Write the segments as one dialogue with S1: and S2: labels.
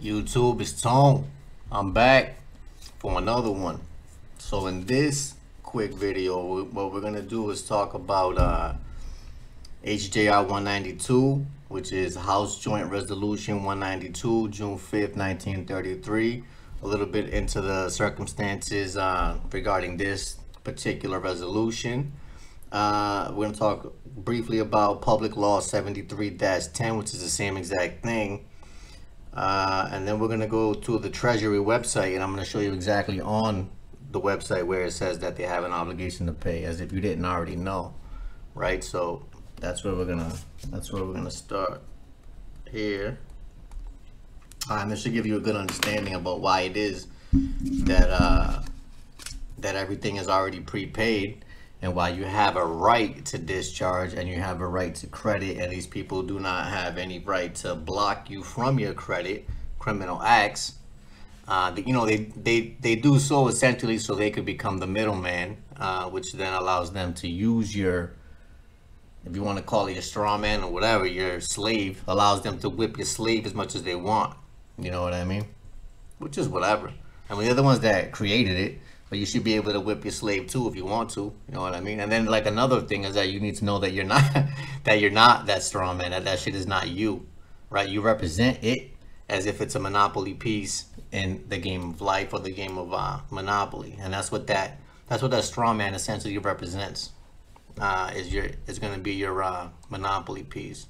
S1: YouTube, is Tone. I'm back for another one. So in this quick video, what we're gonna do is talk about HJR 192, which is House Joint Resolution 192, June 5th, 1933. A little bit into the circumstances regarding this particular resolution. We're going to talk briefly about Public Law 73-10, which is the same exact thing. And then we're going to go to the Treasury website, and I'm going to show you exactly on the website where it says that they have an obligation to pay, as if you didn't already know, right? So that's where we're gonna start here. And this should give you a good understanding about why it is that that everything is already prepaid, and why you have a right to discharge and you have a right to credit, and these people do not have any right to block you from your credit. Criminal acts, they do so essentially so they could become the middleman, which then allows them to use your, if you want to call it your straw man or whatever, your slave, allows them to whip your slave as much as they want. You know what I mean? Which is whatever. I mean, they're the ones that created it, but you should be able to whip your slave too if you want to. You know what I mean? And then, like, another thing is that you need to know that you're not that straw man. That shit is not you, right? You represent it as if it's a monopoly piece in the game of life or the game of Monopoly, and that's what that straw man essentially represents. Is going to be your monopoly piece.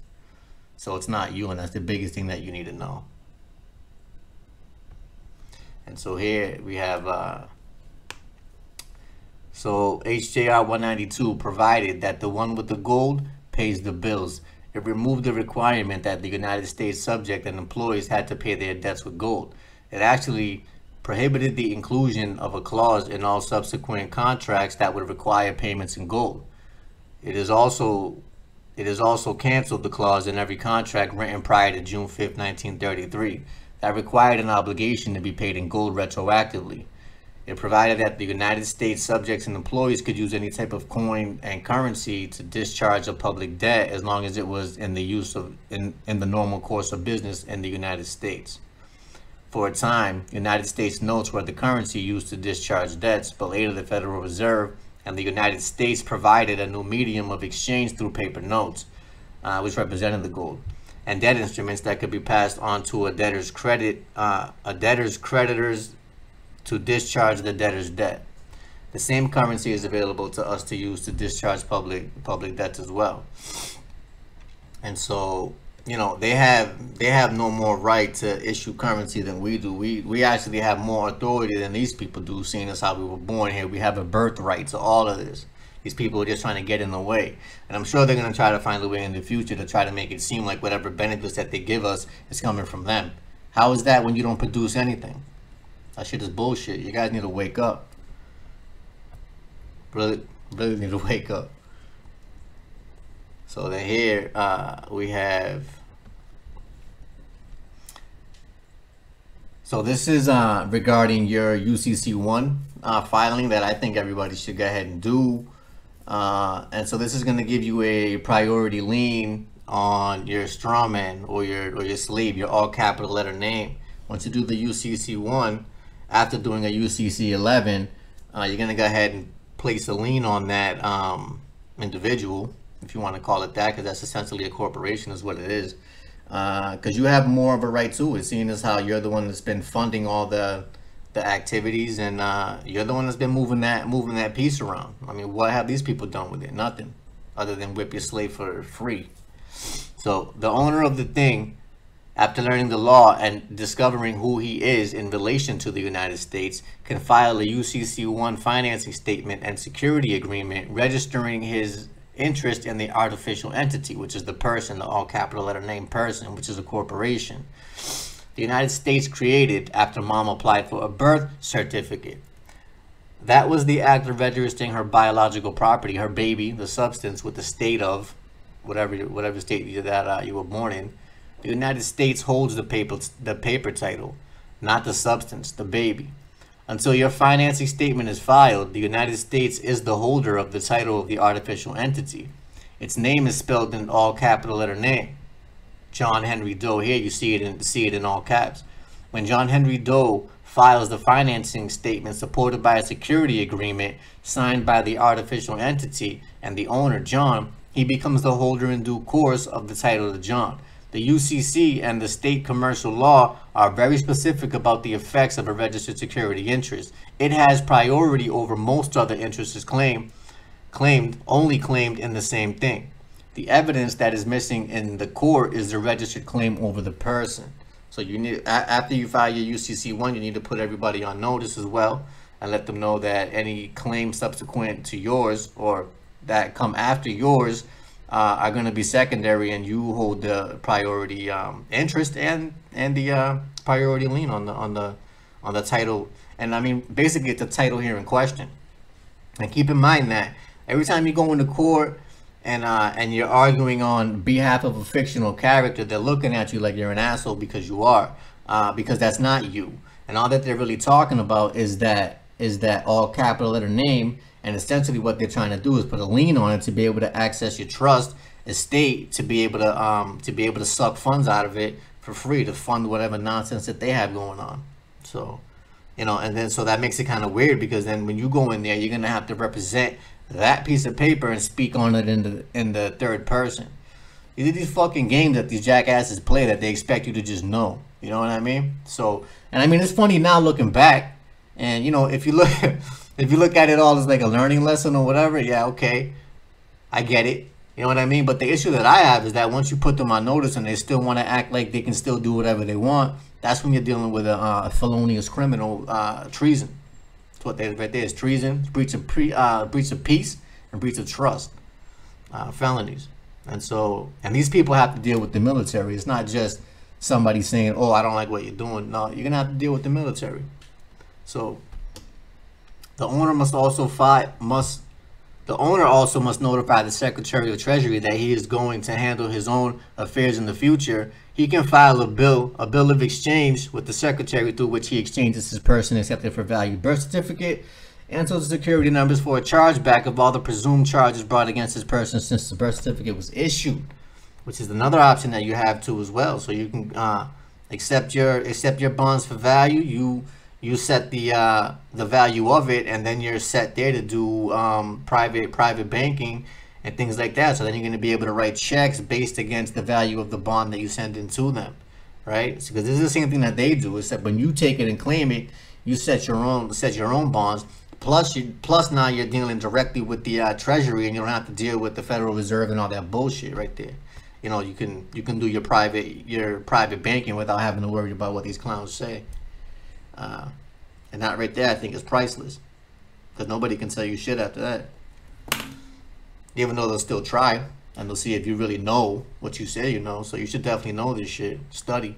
S1: So it's not you, and that's the biggest thing that you need to know. And so here we have so HJR 192 provided that the one with the gold pays the bills. It removed the requirement that the United States subject and employees had to pay their debts with gold. It actually prohibited the inclusion of a clause in all subsequent contracts that would require payments in gold. It is also canceled the clause in every contract written prior to June 5th, 1933 that required an obligation to be paid in gold retroactively. It provided that the United States subjects and employees could use any type of coin and currency to discharge a public debt as long as it was in the normal course of business in the United States. For a time, United States notes were the currency used to discharge debts, but later the Federal Reserve and the United States provided a new medium of exchange through paper notes, which represented the gold, and debt instruments that could be passed on to a debtor's creditors to discharge the debtor's debt. The same currency is available to us to use to discharge public debts as well. And so, you know, they have no more right to issue currency than we do. We actually have more authority than these people do, seeing as how we were born here. We have a birthright to all of this. These people are just trying to get in the way. And I'm sure they're going to try to find a way in the future to try to make it seem like whatever benefits that they give us is coming from them. How is that when you don't produce anything? That shit is bullshit. You guys need to wake up. Really need to wake up. So then here we have, so this is regarding your UCC1 filing that I think everybody should go ahead and do. And so this is going to give you a priority lien on your strawman or your slave, your all capital letter name. Once you do the UCC1, after doing a UCC11, you're going to go ahead and place a lien on that individual, if you want to call it that, because that's essentially a corporation is what it is. Because you have more of a right to it, seeing as how you're the one that's been funding all the activities, and you're the one that's been moving that piece around. I mean, what have these people done with it? Nothing, other than whip your slave for free. So the owner of the thing, after learning the law and discovering who he is in relation to the United States, can file a UCC1 financing statement and security agreement registering his interest in the artificial entity, which is the person, the all capital letter name person, which is a corporation the United States created after mom applied for a birth certificate. That was the act of registering her biological property, her baby, the substance, with the state of whatever state that you were born in. The United States holds the paper title, not the substance, the baby. Until your financing statement is filed, the United States is the holder of the title of the artificial entity. Its name is spelled in all capital letter name. John Henry Doe. Here you see it in all caps. When John Henry Doe files the financing statement supported by a security agreement signed by the artificial entity and the owner, John, he becomes the holder in due course of the title to John. The UCC and the state commercial law are very specific about the effects of a registered security interest. It has priority over most other interests only claimed in the same thing. The evidence that is missing in the court is the registered claim over the person. So you need, after you file your UCC1, you need to put everybody on notice as well and let them know that any claims subsequent to yours or that come after yours are going to be secondary, and you hold the priority interest and the priority lien on the title. And I mean, basically, it's the title here in question. And keep in mind that every time you go into court and you're arguing on behalf of a fictional character, they're looking at you like you're an asshole because you are, because that's not you. And all that they're really talking about is that all capital letter name. And essentially what they're trying to do is put a lien on it to be able to access your trust estate, to be able to suck funds out of it for free to fund whatever nonsense that they have going on. So, you know, and then so that makes it kind of weird, because then when you go in there, you're gonna have to represent that piece of paper and speak on it in the third person. These are these fucking games that these jackasses play that they expect you to just know. You know what I mean? So, and I mean, it's funny now looking back, and you know, if you look at it all as like a learning lesson or whatever, yeah, okay, I get it. You know what I mean? But the issue that I have is that once you put them on notice and they still want to act like they can still do whatever they want, that's when you're dealing with a felonious criminal, treason. That's what they right there is: treason, breach of peace, and breach of trust, felonies. And so, and these people have to deal with the military. It's not just somebody saying, "Oh, I don't like what you're doing." No, you're gonna have to deal with the military. So the owner also must notify the Secretary of Treasury that he is going to handle his own affairs in the future. He can file a bill of exchange with the Secretary through which he exchanges his person accepted for value birth certificate and social security numbers for a chargeback of all the presumed charges brought against his person since the birth certificate was issued, which is another option that you have too as well. So you can accept your bonds for value. You set the value of it, and then you're set there to do private banking and things like that. So then you're going to be able to write checks based against the value of the bond that you send into them, right? Because this is the same thing that they do, except when you take it and claim it, you set your own bonds. Plus now you're dealing directly with the Treasury, and you don't have to deal with the Federal Reserve and all that bullshit right there. You know, you can do your private banking without having to worry about what these clowns say. And that right there, I think, is priceless, because nobody can tell you shit after that. Even though they'll still try, and they'll see if you really know what you say you know. So you should definitely know this shit. Study.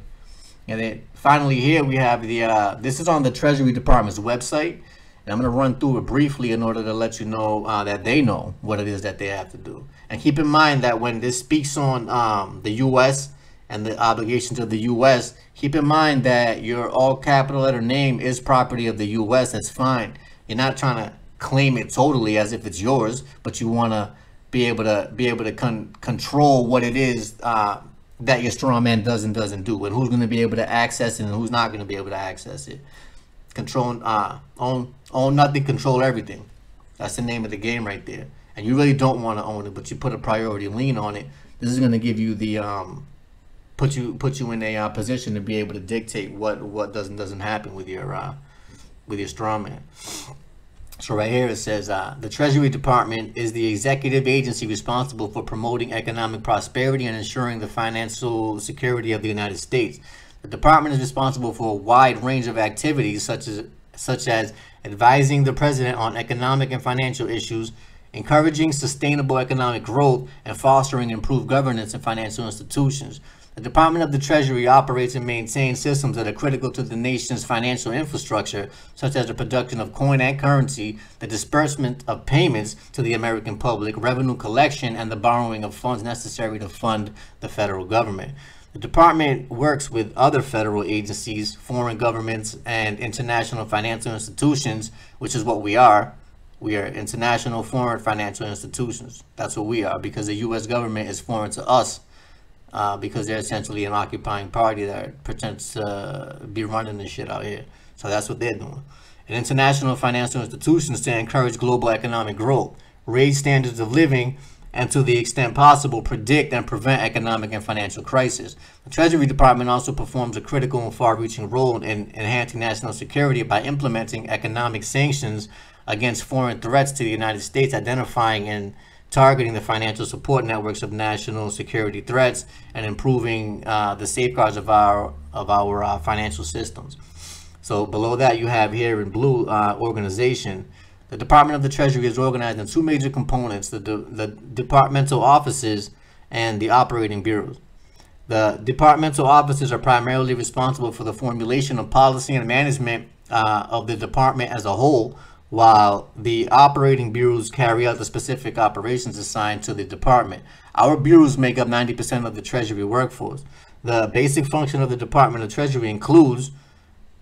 S1: And then finally here we have the this is on the Treasury Department's website, and I'm going to run through it briefly in order to let you know that they know what it is that they have to do. And keep in mind that when this speaks on the U.S. and the obligations of the U.S., keep in mind that your all capital letter name is property of the U.S. That's fine. You're not trying to claim it totally as if it's yours, but you want to be able to control what it is that your straw man does and doesn't do, and who's going to be able to access it and who's not going to be able to access it. Control, own nothing, control everything. That's the name of the game right there. And you really don't want to own it, but you put a priority lien on it. This is going to give you the put you in a position to be able to dictate what doesn't happen with your straw man. So right here it says the Treasury Department is the executive agency responsible for promoting economic prosperity and ensuring the financial security of the United States. The department is responsible for a wide range of activities such as advising the president on economic and financial issues, encouraging sustainable economic growth, and fostering improved governance in financial institutions. The Department of the Treasury operates and maintains systems that are critical to the nation's financial infrastructure, such as the production of coin and currency, the disbursement of payments to the American public, revenue collection, and the borrowing of funds necessary to fund the federal government. The department works with other federal agencies, foreign governments, and international financial institutions, which is what we are. We are international foreign financial institutions. That's what we are, because the U.S. government is foreign to us. because they're essentially an occupying party that pretends to be running this shit out here. So that's what they're doing. And international financial institutions to encourage global economic growth, raise standards of living, and to the extent possible, predict and prevent economic and financial crisis. The Treasury Department also performs a critical and far-reaching role in enhancing national security by implementing economic sanctions against foreign threats to the United States, identifying and targeting the financial support networks of national security threats, and improving the safeguards of our financial systems. So below that, you have here in blue, organization. The Department of the Treasury is organized in two major components: the departmental offices and the operating bureaus. The departmental offices are primarily responsible for the formulation of policy and management of the department as a whole, while the operating bureaus carry out the specific operations assigned to the department. Our bureaus make up 90% of the Treasury workforce. The basic function of the Department of Treasury includes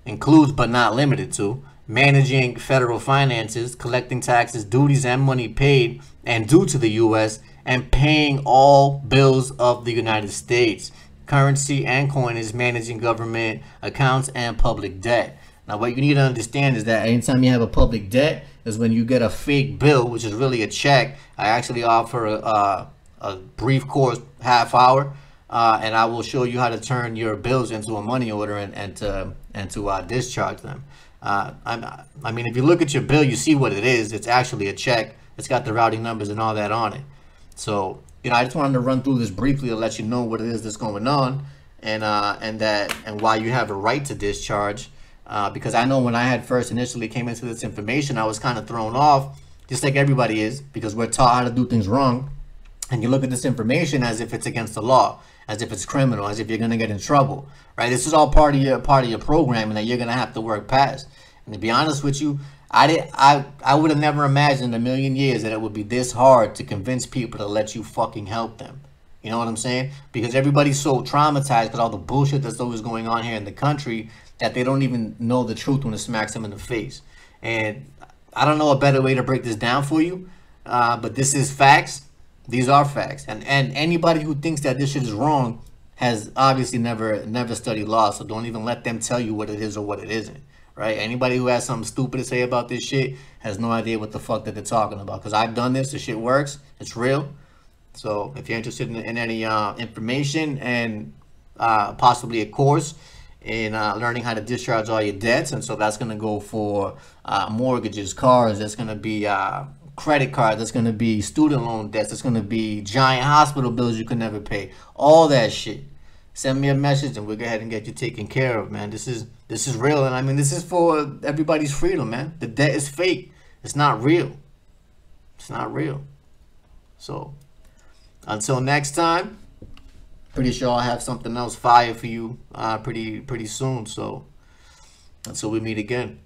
S1: but not limited to managing federal finances, collecting taxes, duties, and money paid and due to the U.S., and paying all bills of the United States, currency and coinage, managing government accounts and public debt. Now, what you need to understand is that anytime you have a public debt is when you get a fake bill, which is really a check. I actually offer a brief course, half hour, and I will show you how to turn your bills into a money order and to discharge them. I mean, if you look at your bill, you see what it is. It's actually a check. It's got the routing numbers and all that on it. So, you know, I just wanted to run through this briefly to let you know what it is that's going on, and why you have a right to discharge. Because I know when I had first initially came into this information, I was kind of thrown off, just like everybody is, because we're taught how to do things wrong. And you look at this information as if it's against the law, as if it's criminal, as if you're going to get in trouble, right? This is all part of your programming that you're going to have to work past. And to be honest with you, I would have never imagined in a million years that it would be this hard to convince people to let you fucking help them. You know what I'm saying? Because everybody's so traumatized with all the bullshit that's always going on here in the country that they don't even know the truth when it smacks them in the face. And I don't know a better way to break this down for you, but this is facts. These are facts. And anybody who thinks that this shit is wrong has obviously never studied law, so don't even let them tell you what it is or what it isn't, right? Anybody who has something stupid to say about this shit has no idea what the fuck that they're talking about, because I've done this. The shit works. It's real. So if you're interested in any information and possibly a course in learning how to discharge all your debts, and so that's going to go for mortgages, cars, that's going to be credit cards, that's going to be student loan debts, that's going to be giant hospital bills you could never pay, all that shit. Send me a message and we'll go ahead and get you taken care of, man. This is real, and I mean, this is for everybody's freedom, man. The debt is fake. It's not real. It's not real. So until next time, pretty sure I'll have something else fire for you pretty soon. So until we meet again.